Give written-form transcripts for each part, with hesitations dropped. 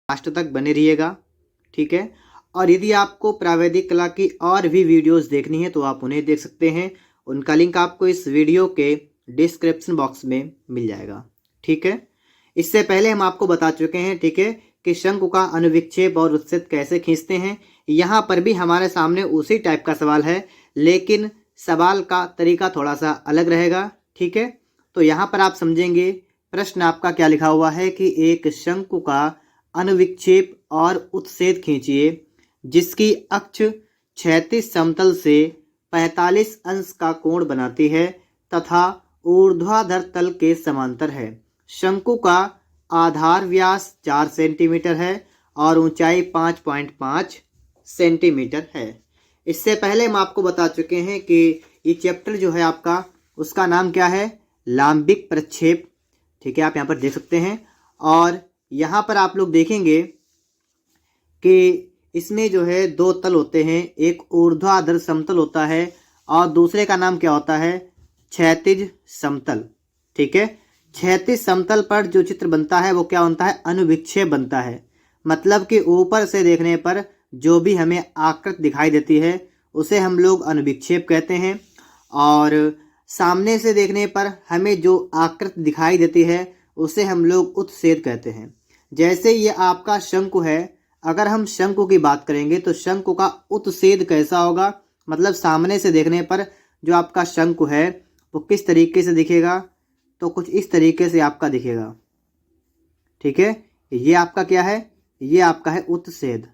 Last तक बने रहिएगा, ठीक है। और यदि आपको प्रावैधिक कला की और भी वीडियोस देखनी है तो आप उन्हें देख सकते हैं, उनका लिंक आपको इस वीडियो के डिस्क्रिप्शन बॉक्स में मिल जाएगा, ठीक है। इससे पहले हम आपको बता चुके हैं, ठीक है, कि शंकु का अनुविक्षेप और उत्सेद कैसे खींचते हैं। यहाँ पर भी हमारे सामने उसी टाइप का सवाल है, लेकिन सवाल का तरीका थोड़ा सा अलग रहेगा, ठीक है। तो यहाँ पर आप समझेंगे प्रश्न आपका क्या लिखा हुआ है कि एक शंकु का अनुविक्षेप और उत्सेद खींचिए जिसकी अक्ष क्षैतिज समतल से 45 अंश का कोण बनाती है तथा ऊर्ध्वाधर तल के समांतर है। शंकु का आधार व्यास 4 सेंटीमीटर है और ऊंचाई 5.5 सेंटीमीटर है। इससे पहले हम आपको बता चुके हैं कि ये चैप्टर जो है आपका, उसका नाम क्या है, लांबिक प्रक्षेप, ठीक है। आप यहाँ पर देख सकते हैं और यहाँ पर आप लोग देखेंगे कि इसमें जो है दो तल होते हैं, एक ऊर्ध्वाधर समतल होता है और दूसरे का नाम क्या होता है, क्षैतिज समतल, ठीक है। क्षैतिज समतल पर जो चित्र बनता है वो क्या बनता है, अनुविक्षेप बनता है। मतलब कि ऊपर से देखने पर जो भी हमें आकृति दिखाई देती है उसे हम लोग अनुविक्षेप कहते हैं, और सामने से देखने पर हमें जो आकृति दिखाई देती है उसे हम लोग उत्सेद कहते हैं। जैसे ये आपका शंकु है, अगर हम शंकु की बात करेंगे तो शंकु का उत्सेद कैसा होगा, मतलब सामने से देखने पर जो आपका शंकु है वो किस तरीके से दिखेगा, तो कुछ इस तरीके से आपका दिखेगा, ठीक है। ये आपका क्या है, ये आपका है उत्सेद।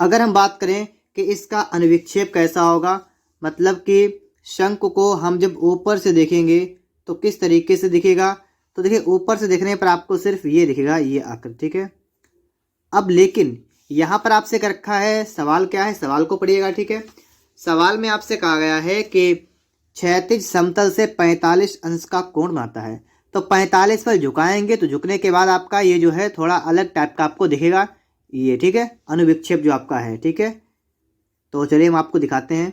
अगर हम बात करें कि इसका अनुविक्षेप कैसा होगा, मतलब कि शंकु को हम जब ऊपर से देखेंगे तो किस तरीके से दिखेगा, तो देखिए ऊपर से देखने पर आपको सिर्फ ये दिखेगा, ये आकृति, ठीक है। अब लेकिन यहाँ पर आपसे कर रखा है, सवाल क्या है, सवाल को पढ़िएगा, ठीक है। सवाल में आपसे कहा गया है कि क्षैतिज समतल से 45 अंश का कोण बनाता है, तो 45 पर झुकाएंगे तो झुकने के बाद आपका ये जो है थोड़ा अलग टाइप का आपको दिखेगा, ये, ठीक है, अनुविक्षेप जो आपका है, ठीक है। तो चलिए हम आपको दिखाते हैं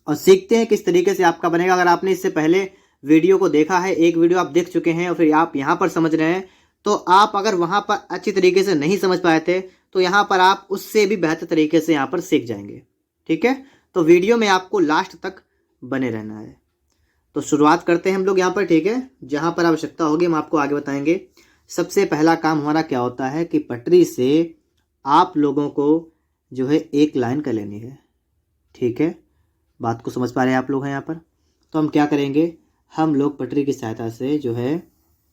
और सीखते हैं किस तरीके से आपका बनेगा। अगर आपने इससे पहले वीडियो को देखा है, एक वीडियो आप देख चुके हैं और फिर आप यहाँ पर समझ रहे हैं, तो आप अगर वहाँ पर अच्छी तरीके से नहीं समझ पाए थे तो यहाँ पर आप उससे भी बेहतर तरीके से यहाँ पर सीख जाएंगे, ठीक है। तो वीडियो में आपको लास्ट तक बने रहना है। तो शुरुआत करते हैं हम लोग यहाँ पर, ठीक है। जहाँ पर आवश्यकता होगी हम आपको आगे बताएंगे। सबसे पहला काम हमारा क्या होता है कि पटरी से आप लोगों को जो है एक लाइन कर लेनी है, ठीक है। बात को समझ पा रहे हैं आप लोग हैं यहाँ पर। तो हम क्या करेंगे, हम लोग पटरी की सहायता से जो है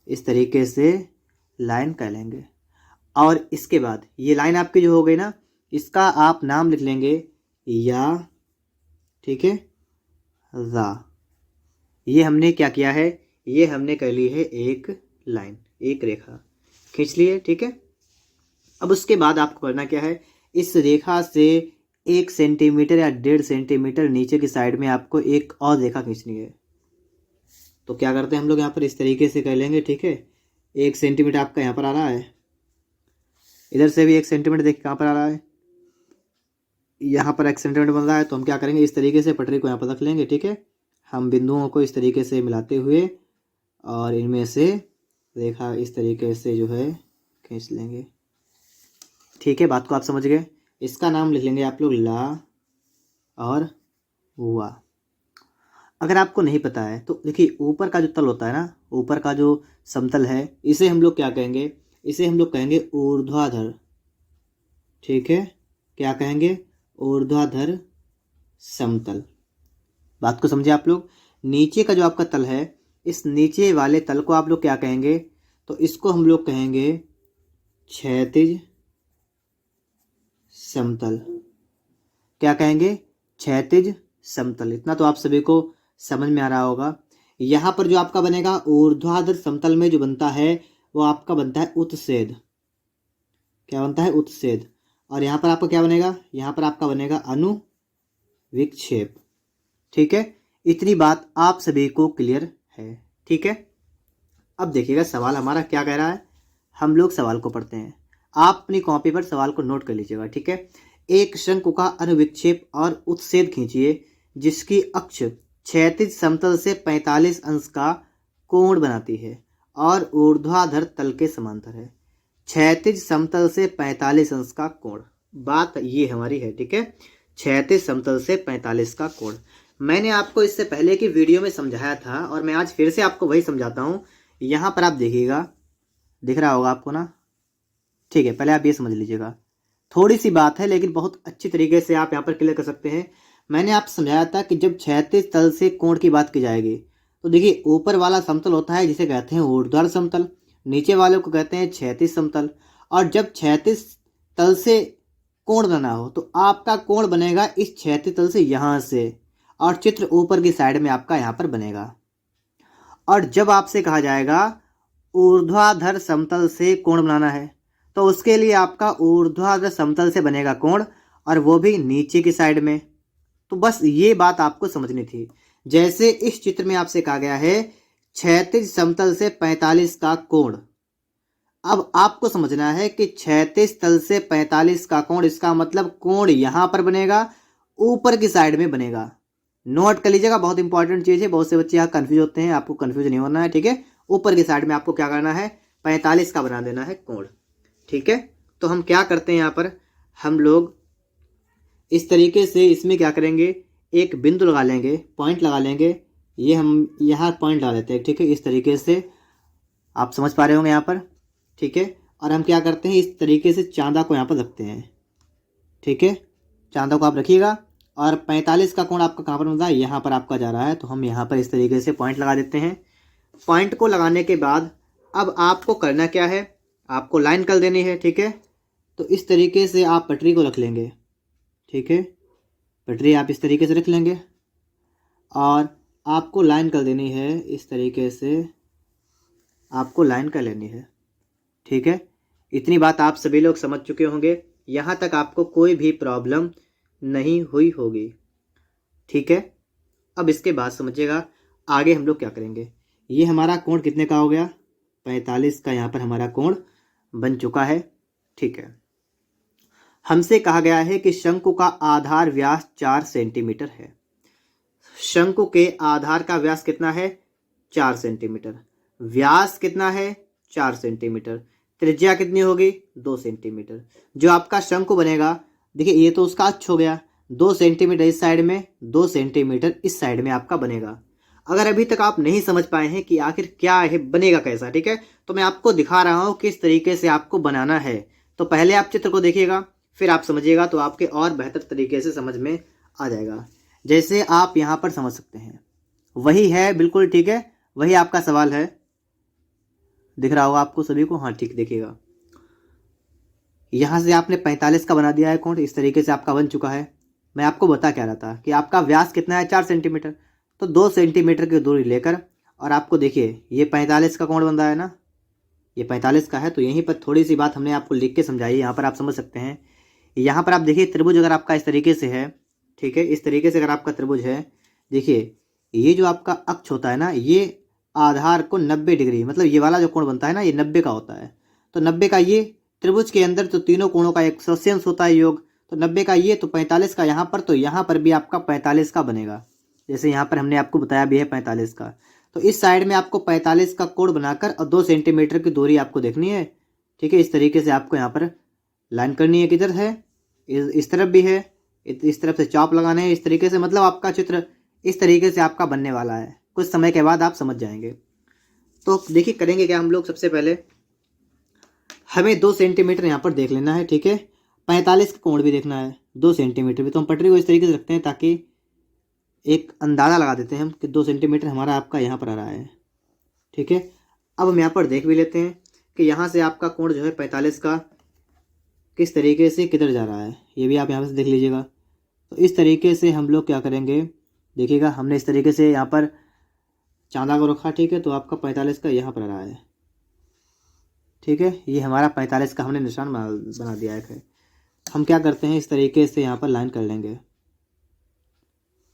इस तरीके से लाइन कर लेंगे और इसके बाद ये लाइन आपकी जो हो गई ना, इसका आप नाम लिख लेंगे या, ठीक है, रा। ये हमने क्या किया है, ये हमने कर ली है एक लाइन, एक रेखा खींच ली है, ठीक है। अब उसके बाद आपको करना क्या है, इस रेखा से 1 सेंटीमीटर या 1.5 सेंटीमीटर नीचे की साइड में आपको एक और रेखा खींचनी है। तो क्या करते हैं हम लोग यहाँ पर इस तरीके से कर लेंगे, ठीक है। 1 सेंटीमीटर आपका यहाँ पर आ रहा है, इधर से भी 1 सेंटीमीटर देखिए कहाँ पर आ रहा है, यहाँ पर 1 सेंटीमीटर बन रहा है। तो हम क्या करेंगे, इस तरीके से पटरी को यहाँ पर रख लेंगे, ठीक है। हम बिंदुओं को इस तरीके से मिलाते हुए और इनमें से रेखा इस तरीके से जो है खींच लेंगे, ठीक है। बात को आप समझ गए। इसका नाम लिख लेंगे आप लोग ला और वा। अगर आपको नहीं पता है तो देखिए ऊपर का जो तल होता है ना, ऊपर का जो समतल है, इसे हम लोग क्या कहेंगे, इसे हम लोग कहेंगे ऊर्ध्वाधर, ठीक है। क्या कहेंगे, ऊर्ध्वाधर समतल। बात को समझे आप लोग। नीचे का जो आपका तल है, इस नीचे वाले तल को आप लोग क्या कहेंगे, तो इसको हम लोग कहेंगे क्षैतिज समतल। क्या कहेंगे, क्षैतिज समतल। इतना तो आप सभी को समझ में आ रहा होगा। यहाँ पर जो आपका बनेगा ऊर्ध्वाधर समतल में जो बनता है वो आपका बनता है उत्सेद। क्या बनता है, उत्सेद। और यहाँ पर आपका क्या बनेगा, यहाँ पर आपका बनेगा अनुविक्षेप, ठीक है। इतनी बात आप सभी को क्लियर है, ठीक है। अब देखिएगा सवाल हमारा क्या कह रहा है, हम लोग सवाल को पढ़ते हैं। आप अपनी कॉपी पर सवाल को नोट कर लीजिएगा, ठीक है। एक शंकु का अनुविक्षेप और उत्सेद खींचिए जिसकी अक्ष क्षैतिज समतल से 45 अंश का कोण बनाती है और ऊर्ध्वाधर तल के समांतर है। क्षैतिज समतल से 45 अंश का कोण। बात ये हमारी है, ठीक है, क्षैतिज समतल से 45 का कोण। मैंने आपको इससे पहले की वीडियो में समझाया था और मैं आज फिर से आपको वही समझाता हूँ। यहाँ पर आप देखिएगा, दिख रहा होगा आपको ना, ठीक है। पहले आप ये समझ लीजिएगा, थोड़ी सी बात है लेकिन बहुत अच्छी तरीके से आप यहाँ पर क्लियर कर सकते हैं। मैंने आपको समझाया था कि जब क्षैतिज तल से कोण की बात की जाएगी तो देखिए, ऊपर वाला समतल होता है जिसे कहते हैं ऊर्ध्वाधर समतल, नीचे वाले को कहते हैं क्षैतिज समतल। और जब क्षैतिज तल से कोण बना हो तो आपका कोण बनेगा इस क्षैतिज तल से यहाँ से, और चित्र ऊपर की साइड में आपका यहाँ पर बनेगा। और जब आपसे कहा जाएगा ऊर्ध्वाधर समतल से कोण बनाना है तो उसके लिए आपका ऊर्ध्वाधर समतल से बनेगा कोण, और वो भी नीचे की साइड में। तो बस ये बात आपको समझनी थी। जैसे इस चित्र में आपसे कहा गया है क्षैतिज समतल से 45 का कोण। अब आपको समझना है कि क्षैतिज तल से 45 का कोण, इसका मतलब कोण यहां पर बनेगा, ऊपर की साइड में बनेगा। नोट कर लीजिएगा, बहुत इंपॉर्टेंट चीज है। बहुत से बच्चे यहाँ कंफ्यूज होते हैं, आपको कंफ्यूज नहीं होना है, ठीक है। ऊपर की साइड में आपको क्या करना है, 45 का बना देना है कोण, ठीक है। तो हम क्या करते हैं, यहाँ पर हम लोग इस तरीके से इसमें क्या करेंगे, एक बिंदु लगा लेंगे, पॉइंट लगा लेंगे। ये हम यहाँ पॉइंट लगा देते हैं, ठीक है, इस तरीके से। आप समझ पा रहे होंगे यहाँ पर, ठीक है। और हम क्या करते हैं, इस तरीके से चांदा को यहाँ पर रखते हैं, ठीक है। चांदा को आप रखिएगा और 45 का कोण आपका कहाँ पर बनता है, यहाँ पर आपका जा रहा है। तो हम यहाँ पर इस तरीके से पॉइंट लगा देते हैं। पॉइंट को लगाने के बाद अब आपको करना क्या है, आपको लाइन कर देनी है, ठीक है। तो इस तरीके से आप पटरी को रख लेंगे, ठीक है। पटरी आप इस तरीके से रख लेंगे और आपको लाइन कर देनी है, इस तरीके से आपको लाइन कर लेनी है, ठीक है। इतनी बात आप सभी लोग समझ चुके होंगे, यहाँ तक आपको कोई भी प्रॉब्लम नहीं हुई होगी, ठीक है। अब इसके बाद समझिएगा आगे हम लोग क्या करेंगे। ये हमारा कोण कितने का हो गया, 45 का यहाँ पर हमारा कोण बन चुका है, ठीक है। हमसे कहा गया है कि शंकु का आधार व्यास 4 सेंटीमीटर है। शंकु के आधार का व्यास कितना है, 4 सेंटीमीटर। व्यास कितना है, 4 सेंटीमीटर। त्रिज्या कितनी होगी, 2 सेंटीमीटर। जो आपका शंकु बनेगा, देखिए ये तो उसका अक्ष हो गया, 2 सेंटीमीटर इस साइड में, 2 सेंटीमीटर इस साइड में आपका बनेगा। अगर अभी तक आप नहीं समझ पाए हैं कि आखिर क्या है, बनेगा कैसा, ठीक है, तो मैं आपको दिखा रहा हूँ किस तरीके से आपको बनाना है। तो पहले आप चित्र को देखिएगा, फिर आप समझिएगा, तो आपके और बेहतर तरीके से समझ में आ जाएगा। जैसे आप यहाँ पर समझ सकते हैं, वही है बिल्कुल, ठीक है, वही आपका सवाल है। दिख रहा होगा आपको सभी को, हाँ ठीक, देखिएगा यहाँ से आपने 45 का बना दिया है कोण, इस तरीके से आपका बन चुका है। मैं आपको बता क्या रहा था कि आपका व्यास कितना है, 4 सेंटीमीटर। तो 2 सेंटीमीटर की दूरी लेकर, और आपको देखिए ये 45 का कोण बन रहा है ना, ये 45 का है। तो यहीं पर थोड़ी सी बात हमने आपको लिख के समझाई, यहाँ पर आप समझ सकते हैं। यहाँ पर आप देखिए त्रिभुज अगर आपका इस तरीके से है, ठीक है, इस तरीके से अगर आपका त्रिभुज है, देखिए ये जो आपका अक्ष होता है ना, ये आधार को 90 डिग्री, मतलब ये वाला जो कोण बनता है ना, ये 90 का होता है। तो 90 का ये त्रिभुज के अंदर तो तीनों कोणों का एक ससेंस होता है योग, तो 90 का ये, तो 45 का यहाँ पर, तो यहाँ पर भी आपका 45 का बनेगा। जैसे यहाँ पर हमने आपको बताया भी है 45 का। तो इस साइड में आपको 45 का कोण बनाकर और 2 सेंटीमीटर की दूरी आपको देखनी है, ठीक है। इस तरीके से आपको यहाँ पर लाइन करनी है, किधर है, इस तरफ भी है, इस तरफ से चाप लगाने हैं, इस तरीके से। मतलब आपका चित्र इस तरीके से आपका बनने वाला है, कुछ समय के बाद आप समझ जाएंगे। तो देखिए करेंगे क्या हम लोग, सबसे पहले हमें 2 सेंटीमीटर यहाँ पर देख लेना है, ठीक है। 45 का कोण भी देखना है, 2 सेंटीमीटर भी। तो हम पटरी को इस तरीके से रखते हैं ताकि एक अंदाज़ा लगा देते हैं हम कि 2 सेंटीमीटर हमारा आपका यहाँ पर आ रहा है, ठीक है। अब हम यहाँ पर देख भी लेते हैं कि यहाँ से आपका कोण जो है 45 का किस तरीके से किधर जा रहा है, ये भी आप यहाँ से देख लीजिएगा। तो इस तरीके से हम लोग क्या करेंगे, देखिएगा हमने इस तरीके से यहाँ पर चांदा को रखा, ठीक है। तो आपका 45 का यहाँ पर आ रहा है, ठीक है। ये हमारा 45 का हमने निशान बना दिया है। हम क्या करते हैं, इस तरीके से यहाँ पर लाइन कर लेंगे,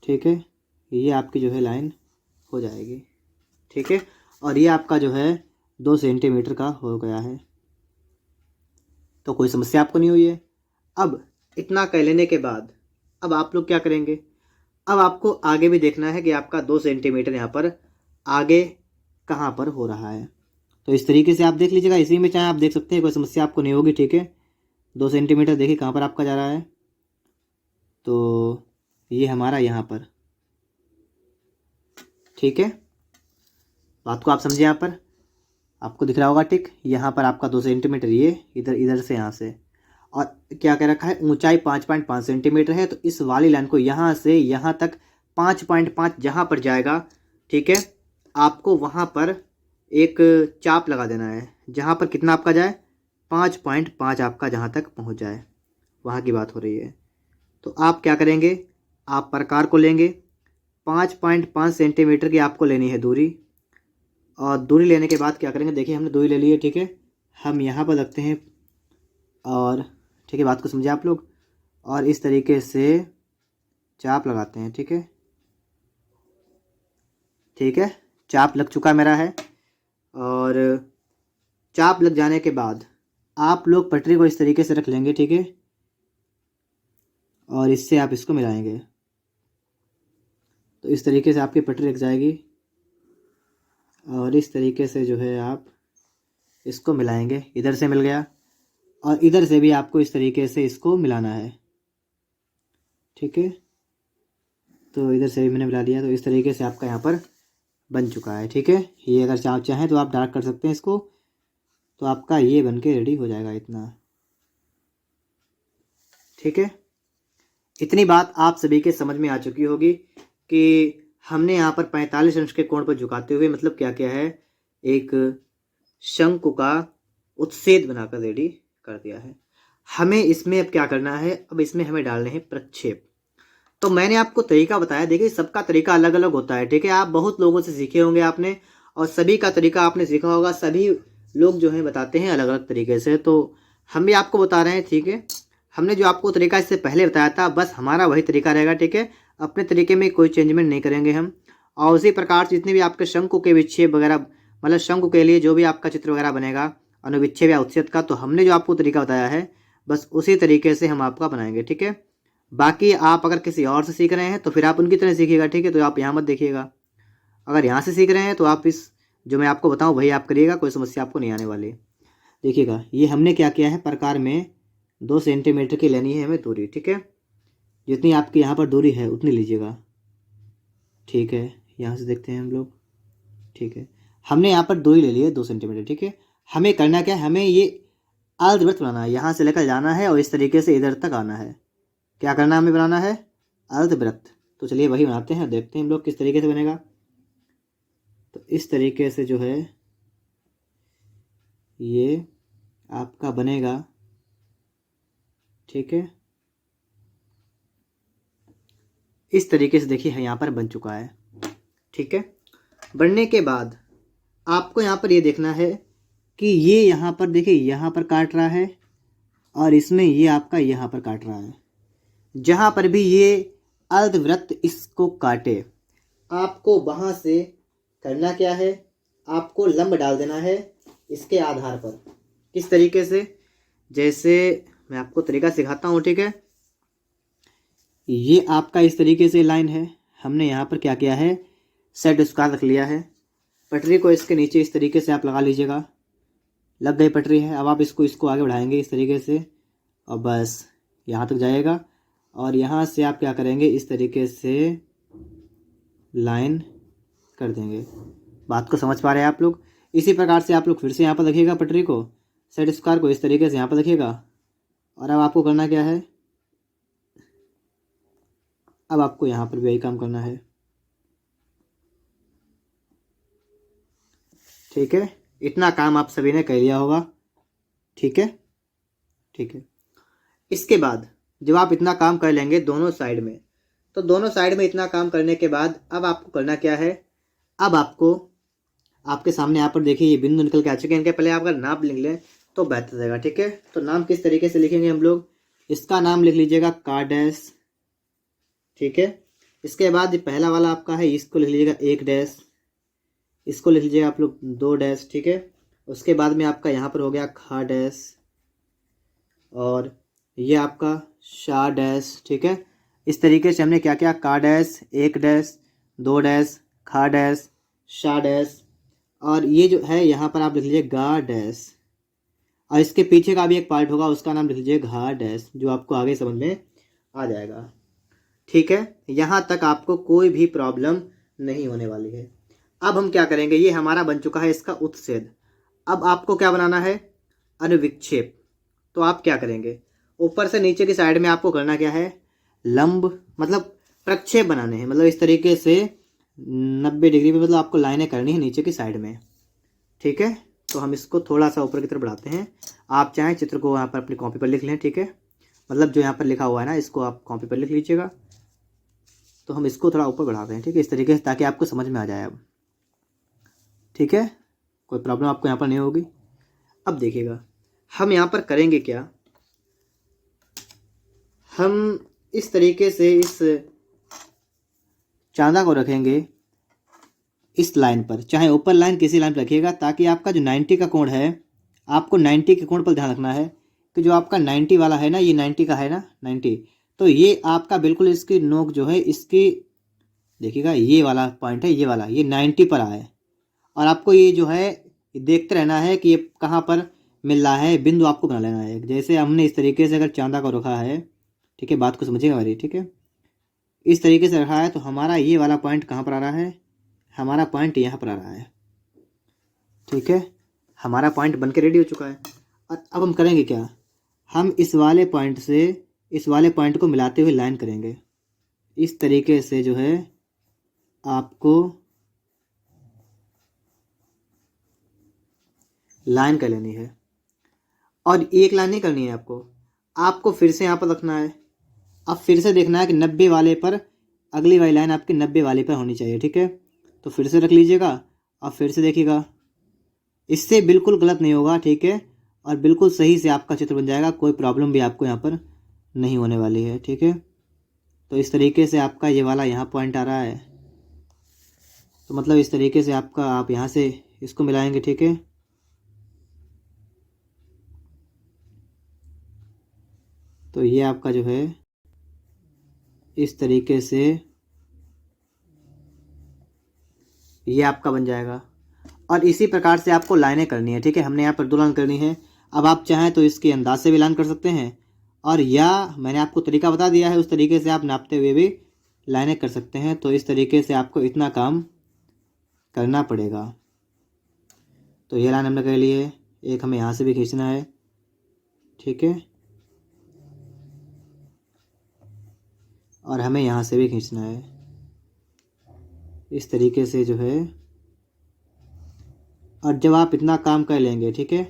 ठीक है। ये आपकी जो है लाइन हो जाएगी, ठीक है। और ये आपका जो है 2 सेंटीमीटर का हो गया है, तो कोई समस्या आपको नहीं हुई है। अब इतना कर लेने के बाद अब आप लोग क्या करेंगे, अब आपको आगे भी देखना है कि आपका 2 सेंटीमीटर यहाँ पर आगे कहाँ पर हो रहा है। तो इस तरीके से आप देख लीजिएगा, इसी में चाहे आप देख सकते हैं, कोई समस्या आपको नहीं होगी। ठीक है, 2 सेंटीमीटर देखिए कहाँ पर आपका जा रहा है, तो ये हमारा यहाँ पर। ठीक है, बात को आप समझे। यहाँ पर आपको दिख रहा होगा टिक, यहाँ पर आपका 2 सेंटीमीटर, ये इधर से यहाँ से, और क्या कह रखा है, ऊंचाई 5.5 सेंटीमीटर है। तो इस वाली लाइन को यहाँ से यहाँ तक 5.5 जहाँ पर जाएगा, ठीक है, आपको वहाँ पर एक चाप लगा देना है, जहाँ पर कितना आपका जाए, 5.5 आपका जहाँ तक पहुँच जाए, वहाँ की बात हो रही है। तो आप क्या करेंगे, आप प्रकार को लेंगे, 5.5 सेंटीमीटर की आपको लेनी है दूरी, और दूरी लेने के बाद क्या करेंगे, देखिए हमने दूरी ले ली है। ठीक है, हम यहाँ पर रखते हैं, और ठीक है, बात को समझे आप लोग, और इस तरीके से चाप लगाते हैं। ठीक है, ठीक है, चाप लग चुका मेरा है, और चाप लग जाने के बाद आप लोग पटरी को इस तरीके से रख लेंगे। ठीक है, और इससे आप इसको मिलाएंगे, तो इस तरीके से आपकी पटरी लग जाएगी, और इस तरीके से जो है आप इसको मिलाएंगे। इधर से मिल गया, और इधर से भी आपको इस तरीके से इसको मिलाना है। ठीक है, तो इधर से भी मैंने मिला दिया, तो इस तरीके से आपका यहाँ पर बन चुका है। ठीक है, ये अगर आप चाहें तो आप डार्क कर सकते हैं इसको, तो आपका ये बन के रेडी हो जाएगा इतना। ठीक है, इतनी बात आप सभी के समझ में आ चुकी होगी कि हमने यहाँ पर 45 अंश के कोण पर झुकाते हुए मतलब क्या क्या है, एक शंकु का उत्सेद बनाकर रेडी कर दिया है। हमें इसमें अब क्या करना है, अब इसमें हमें डालने हैं प्रक्षेप। तो मैंने आपको तरीका बताया, देखिए सबका तरीका अलग अलग होता है। ठीक है, आप बहुत लोगों से सीखे होंगे आपने, और सभी का तरीका आपने सीखा होगा, सभी लोग जो हैं बताते हैं अलग अलग तरीके से, तो हम भी आपको बता रहे हैं। ठीक है, हमने जो आपको तरीका इससे पहले बताया था, बस हमारा वही तरीका रहेगा। ठीक है, अपने तरीके में कोई चेंजमेंट नहीं करेंगे हम। और उसी प्रकार से जितने भी आपके शंकु के विक्षेप वगैरह, मतलब शंकु के लिए जो भी आपका चित्र वगैरह बनेगा अनुविक्षेप या उत्सेद का, तो हमने जो आपको तरीका बताया है बस उसी तरीके से हम आपका बनाएंगे। ठीक है, बाकी आप अगर किसी और से सीख रहे हैं तो फिर आप उनकी तरह सीखिएगा। ठीक है, तो आप यहाँ मत देखिएगा, अगर यहाँ से सीख रहे हैं तो आप इस जो मैं आपको बताऊँ वही आप करिएगा, कोई समस्या आपको नहीं आने वाली। देखिएगा, ये हमने क्या किया है, प्रकार में 2 सेंटीमीटर की लेनी है हमें दूरी। ठीक है, जितनी आपकी यहाँ पर दूरी है उतनी लीजिएगा। ठीक है, यहाँ से देखते हैं हम लोग। ठीक है, हमने यहाँ पर दूरी ले ली है 2 सेंटीमीटर। ठीक है, हमें करना क्या है, हमें ये अर्धवृत्त बनाना है, यहाँ से लेकर जाना है और इस तरीके से इधर तक आना है। क्या करना है, हमें बनाना है अर्धवृत्त। तो चलिए वही बनाते हैं, देखते हैं हम लोग किस तरीके से बनेगा। तो इस तरीके से जो है ये आपका बनेगा। ठीक है, इस तरीके से देखिए यहाँ पर बन चुका है। ठीक है, बनने के बाद आपको यहाँ पर ये देखना है कि ये यहाँ पर देखिए, यहाँ पर काट रहा है, और इसमें ये आपका यहाँ पर काट रहा है। जहाँ पर भी ये अर्धवृत्त इसको काटे, आपको वहाँ से करना क्या है, आपको लंब डाल देना है इसके आधार पर। किस तरीके से, जैसे मैं आपको तरीका सिखाता हूँ। ठीक है, ये आपका इस तरीके से लाइन है, हमने यहाँ पर क्या किया है, सेट स्क्वायर रख लिया है। पटरी को इसके नीचे इस तरीके से आप लगा लीजिएगा, लग गई पटरी है। अब आप इसको आगे बढ़ाएंगे इस तरीके से, और बस यहाँ तक जाएगा, और यहाँ से आप क्या करेंगे, इस तरीके से लाइन कर देंगे। बात को समझ पा रहे हैं आप लोग। इसी प्रकार से आप लोग फिर से यहाँ पर रखिएगा पटरी को, सेट स्क्वायर को इस तरीके से यहाँ पर रखिएगा, और अब आपको करना क्या है, अब आपको यहाँ पर भी यही काम करना है। ठीक है, इतना काम आप सभी ने कर लिया होगा। ठीक है, ठीक है, इसके बाद जब आप इतना काम कर लेंगे दोनों साइड में, तो दोनों साइड में इतना काम करने के बाद अब आपको करना क्या है, अब आपको आपके सामने यहाँ पर देखिए ये बिंदु निकल के आ चुके हैं, इनके पहले आप अगर नाम लिख लें तो बेहतर रहेगा। ठीक है, तो नाम किस तरीके से लिखेंगे हम लोग, इसका नाम लिख लीजिएगा का डैश। ठीक है, इसके बाद पहला वाला आपका है, इसको लिख लीजिएगा 1 डैश, इसको लिख लीजिएगा आप लोग 2 डैश। ठीक है, उसके बाद में आपका यहाँ पर हो गया खा डैश, और ये आपका शा डैश। ठीक है, इस तरीके से हमने क्या किया, का डैश, 1 डैश, 2 डैश, खा डैश, शा डैश, और ये जो है यहाँ पर आप लिख लीजिए गा डैश, और इसके पीछे का भी एक पार्ट होगा उसका नाम लिख लीजिए घा डैश, जो आपको आगे समझ में आ जाएगा। ठीक है, यहाँ तक आपको कोई भी प्रॉब्लम नहीं होने वाली है। अब हम क्या करेंगे, ये हमारा बन चुका है इसका उत्सेद। अब आपको क्या बनाना है, अनुविक्षेप। तो आप क्या करेंगे, ऊपर से नीचे की साइड में आपको करना क्या है, लंब मतलब प्रक्षेप बनाने हैं, मतलब इस तरीके से 90 डिग्री पे मतलब आपको लाइनें करनी है नीचे की साइड में। ठीक है, तो हम इसको थोड़ा सा ऊपर की तरफ बढ़ाते हैं। आप चाहें चित्र को यहाँ पर अपनी कॉपी पर लिख लें। ठीक है, मतलब जो यहाँ पर लिखा हुआ है ना, इसको आप कॉपी पर लिख लीजिएगा। तो हम इसको थोड़ा ऊपर बढ़ाते हैं, ठीक है, इस तरीके से, ताकि आपको समझ में आ जाए अब। ठीक है, कोई प्रॉब्लम आपको यहाँ पर नहीं होगी। अब देखिएगा हम यहाँ पर करेंगे क्या, हम इस तरीके से इस चांदा को रखेंगे इस लाइन पर, चाहे ऊपर लाइन किसी लाइन पर रखिएगा, ताकि आपका जो 90 का कोण है, आपको 90 के कोण पर ध्यान रखना है कि जो आपका 90 वाला है ना, ये 90 का है ना, 90, तो ये आपका बिल्कुल इसकी नोक जो है इसकी, देखिएगा ये वाला पॉइंट है, ये वाला, ये 90 पर आए, और आपको ये जो है देखते रहना है कि ये कहाँ पर मिल रहा है, बिंदु आपको बना लेना है। जैसे हमने इस तरीके से अगर चांदा को रखा है, ठीक है, बात को समझिएगा मेरी। ठीक है, इस तरीके से रखा है, तो हमारा ये वाला पॉइंट कहाँ पर आ रहा है, हमारा पॉइंट यहाँ पर आ रहा है। ठीक है, हमारा पॉइंट बनके रेडी हो चुका है। और अब हम करेंगे क्या, हम इस वाले पॉइंट से इस वाले पॉइंट को मिलाते हुए लाइन करेंगे। इस तरीके से जो है आपको लाइन कर लेनी है, और एक लाइन नहीं करनी है आपको फिर से यहाँ पर रखना है। अब फिर से देखना है कि 90 वाले पर अगली वाली लाइन आपकी 90 वाले पर होनी चाहिए। ठीक है, तो फिर से रख लीजिएगा और फिर से देखिएगा, इससे बिल्कुल गलत नहीं होगा। ठीक है, और बिल्कुल सही से आपका चित्र बन जाएगा, कोई प्रॉब्लम भी आपको यहाँ पर नहीं होने वाली है। ठीक है, तो इस तरीके से आपका ये वाला यहाँ पॉइंट आ रहा है, तो मतलब इस तरीके से आपका, आप यहाँ से इसको मिलाएंगे। ठीक है, तो ये आपका जो है इस तरीके से ये आपका बन जाएगा, और इसी प्रकार से आपको लाइनें करनी है। ठीक है, हमने यहाँ पर 2 लाइन करनी है। अब आप चाहें तो इसके अंदाज से भी लाइन कर सकते हैं, और या मैंने आपको तरीका बता दिया है, उस तरीके से आप नापते हुए भी लाइनें कर सकते हैं। तो इस तरीके से आपको इतना काम करना पड़ेगा। तो ये लाइन हमने कर ली है, एक हमें यहाँ से भी खींचना है। ठीक है, और हमें यहाँ से भी खींचना है, इस तरीके से जो है। और जब आप इतना काम कर लेंगे, ठीक है,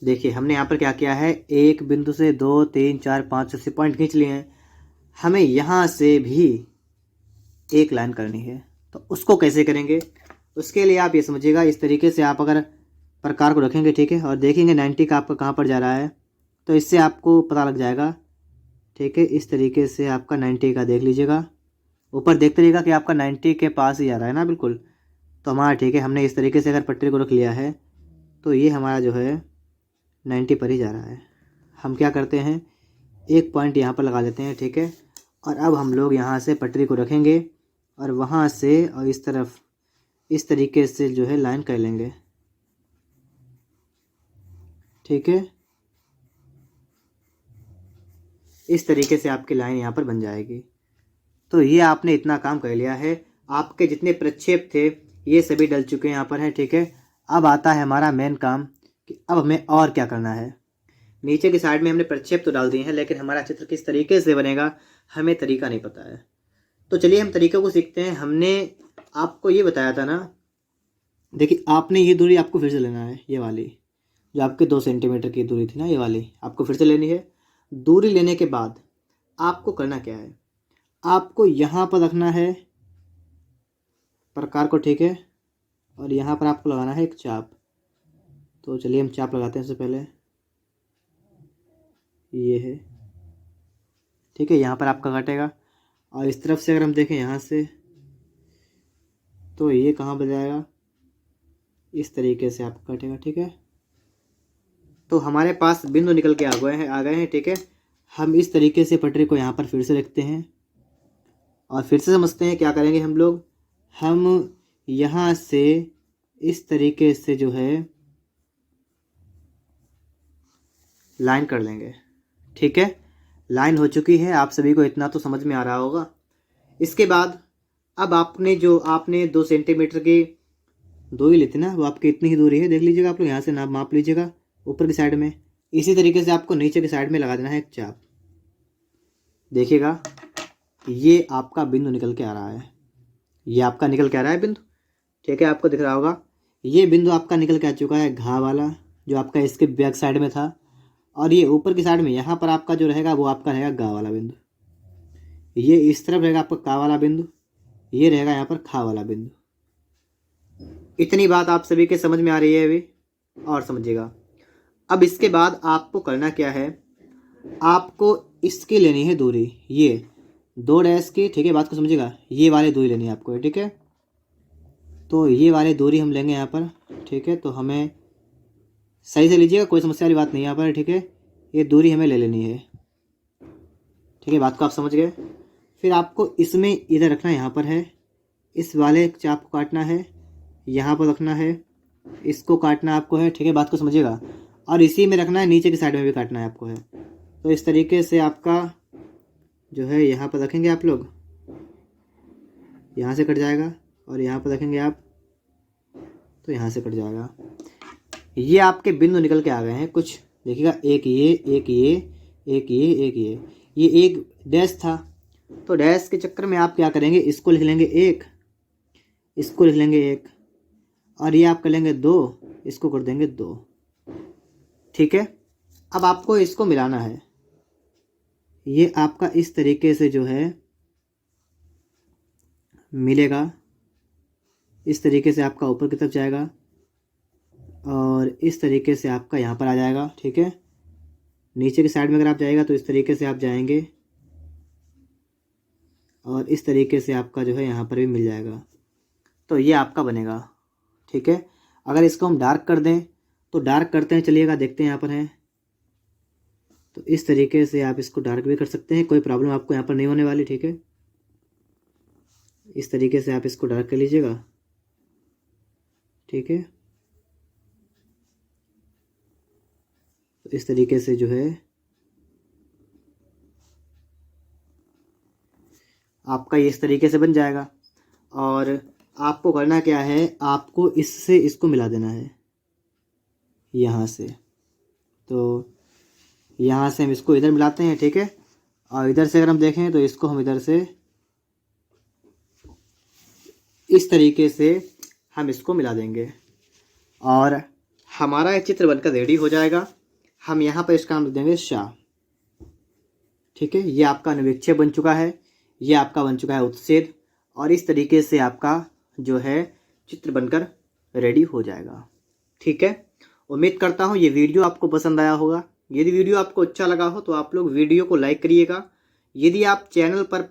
देखिए हमने यहाँ पर क्या किया है, एक बिंदु से 2 3 4 5 6 पॉइंट खींच लिए हैं। हमें यहाँ से भी एक लाइन करनी है, तो उसको कैसे करेंगे, उसके लिए आप ये समझिएगा, इस तरीके से आप अगर प्रकार को रखेंगे, ठीक है, और देखेंगे 90 का आपका कहाँ पर जा रहा है, तो इससे आपको पता लग जाएगा। ठीक है, इस तरीके से आपका 90 का देख लीजिएगा, ऊपर देखते रहिएगा कि आपका 90 के पास ही आ रहा है ना, बिल्कुल। तो हमारा ठीक है, हमने इस तरीके से अगर पट्टी को रख लिया है, तो ये हमारा जो है 90 पर ही जा रहा है। हम क्या करते हैं, एक पॉइंट यहाँ पर लगा लेते हैं। ठीक है, और अब हम लोग यहाँ से पटरी को रखेंगे, और वहाँ से और इस तरफ इस तरीके से जो है लाइन कर लेंगे। ठीक है, इस तरीके से आपकी लाइन यहाँ पर बन जाएगी। तो ये आपने इतना काम कर लिया है, आपके जितने प्रक्षेप थे ये सभी डल चुके हैं यहाँ पर हैं। ठीक है, अब आता है हमारा मेन काम कि अब हमें और क्या करना है। नीचे की साइड में हमने प्रक्षेप तो डाल दिए हैं, लेकिन हमारा चित्र किस तरीके से बनेगा हमें तरीका नहीं पता है। तो चलिए हम तरीके को सीखते हैं। हमने आपको ये बताया था ना, देखिए आपने ये दूरी आपको फिर से लेना है, ये वाली जो आपके 2 सेंटीमीटर की दूरी थी ना, ये वाली आपको फिर से लेनी है। दूरी लेने के बाद आपको करना क्या है, आपको यहाँ पर रखना है प्रकार को। ठीक है, और यहाँ पर आपको लगाना है एक चाप। तो चलिए हम चाप लगाते हैं। सबसे पहले ये है, ठीक है, यहाँ पर आपका कटेगा, और इस तरफ से अगर हम देखें यहाँ से, तो ये कहाँ पर जाएगा, इस तरीके से आपका कटेगा। ठीक है, तो हमारे पास बिंदु निकल के आ गए हैं। ठीक है, हम इस तरीके से पटरी को यहाँ पर फिर से रखते हैं, और फिर से समझते हैं क्या करेंगे हम लोग। हम यहाँ से इस तरीके से जो है लाइन कर लेंगे। ठीक है, लाइन हो चुकी है, आप सभी को इतना तो समझ में आ रहा होगा। इसके बाद अब आपने 2 सेंटीमीटर की दूरी ली थी ना, वो आपकी इतनी ही दूरी है, देख लीजिएगा आप लोग, यहाँ से माप लीजिएगा ऊपर की साइड में। इसी तरीके से आपको नीचे की साइड में लगा देना है एक चाप। देखिएगा ये आपका बिंदु निकल के आ रहा है, ये आपका निकल के आ रहा है बिंदु। ठीक है, आपको दिख रहा होगा ये बिंदु आपका निकल के आ चुका है, घा वाला जो आपका इसके बैक साइड में था। और ये ऊपर की साइड में यहाँ पर आपका जो रहेगा वो आपका रहेगा गा वाला बिंदु। ये इस तरफ रहेगा आपका का वाला बिंदु, ये रहेगा यहाँ पर खा वाला बिंदु। इतनी बात आप सभी के समझ में आ रही है अभी? और समझिएगा। अब इसके बाद आपको करना क्या है, आपको इसकी लेनी है दूरी, ये 2 डैश की। ठीक है, बात को समझिएगा, ये वाली दूरी लेनी है आपको। ठीक है, तो ये वाली दूरी हम लेंगे यहाँ पर। ठीक है, तो हमें सही से लीजिएगा, कोई समस्या वाली बात नहीं है यहाँ पर। ठीक है, ये दूरी हमें ले लेनी है। ठीक है, बात को आप समझ गए। फिर आपको इसमें इधर रखना, यहाँ पर है, इस वाले चाप को काटना है, यहाँ पर रखना है, इसको काटना आपको है। ठीक है, बात को समझिएगा। और इसी में रखना है, नीचे की साइड में भी काटना है आपको है। तो इस तरीके से आपका जो है यहाँ पर रखेंगे आप लोग, यहाँ से कट जाएगा, और यहाँ पर रखेंगे आप तो यहाँ से कट जाएगा। ये आपके बिंदु निकल के आ गए हैं कुछ, देखिएगा, एक ये, एक ये, एक ये, एक ये एक डैश था। तो डैश के चक्कर में आप क्या करेंगे, इसको लिख लेंगे 1, इसको लिख लेंगे 1, और ये आप कर लेंगे 2, इसको कर देंगे 2। ठीक है, अब आपको इसको मिलाना है। ये आपका इस तरीके से जो है मिलेगा, इस तरीके से आपका ऊपर की तरफ जाएगा, और इस तरीके से आपका यहाँ पर आ जाएगा। ठीक है, नीचे की साइड में अगर आप जाएगा तो इस तरीके से आप जाएंगे, और इस तरीके से आपका जो है यहाँ पर भी मिल जाएगा। तो ये आपका बनेगा। ठीक है, अगर इसको हम डार्क कर दें तो डार्क करते हैं, चलिएगा देखते हैं यहाँ पर है। तो इस तरीके से आप इसको डार्क भी कर सकते हैं, कोई प्रॉब्लम आपको यहाँ पर नहीं होने वाली। ठीक है, इस तरीके से आप इसको डार्क कर लीजिएगा। ठीक है, तो इस तरीके से जो है आपका ये इस तरीके से बन जाएगा। और आपको करना क्या है, आपको इससे इसको मिला देना है यहाँ से। तो यहाँ से हम इसको इधर मिलाते हैं। ठीक है, और इधर से अगर हम देखें तो इसको हम इधर से इस तरीके से हम इसको मिला देंगे, और हमारा एक चित्र बनकर रेडी हो जाएगा। हम यहाँ पर इसका नाम लिख देंगे शाह। ठीक है, ये आपका अनुविक्षेप बन चुका है, ये आपका बन चुका है उत्सेद, और इस तरीके से आपका जो है चित्र बनकर रेडी हो जाएगा। ठीक है, उम्मीद करता हूँ ये वीडियो आपको पसंद आया होगा। यदि वीडियो आपको अच्छा लगा हो तो आप लोग वीडियो को लाइक करिएगा। यदि आप चैनल पर